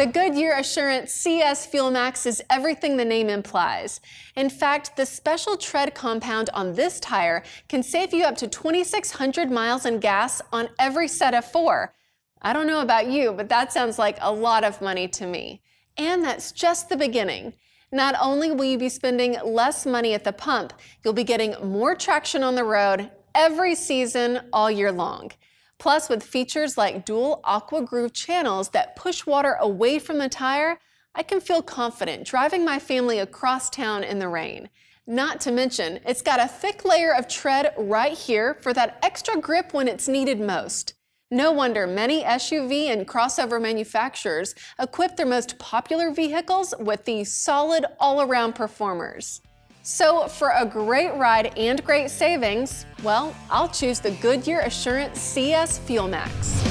The Goodyear Assurance CS Fuel Max is everything the name implies. In fact, the special tread compound on this tire can save you up to 2,600 miles in gas on every set of 4. I don't know about you, but that sounds like a lot of money to me. And that's just the beginning. Not only will you be spending less money at the pump, you'll be getting more traction on the road every season all year long. Plus, with features like dual aqua groove channels that push water away from the tire, I can feel confident driving my family across town in the rain. Not to mention, it's got a thick layer of tread right here for that extra grip when it's needed most. No wonder many SUV and crossover manufacturers equip their most popular vehicles with these solid all-around performers. So for a great ride and great savings, well, I'll choose the Goodyear Assurance CS Fuel Max.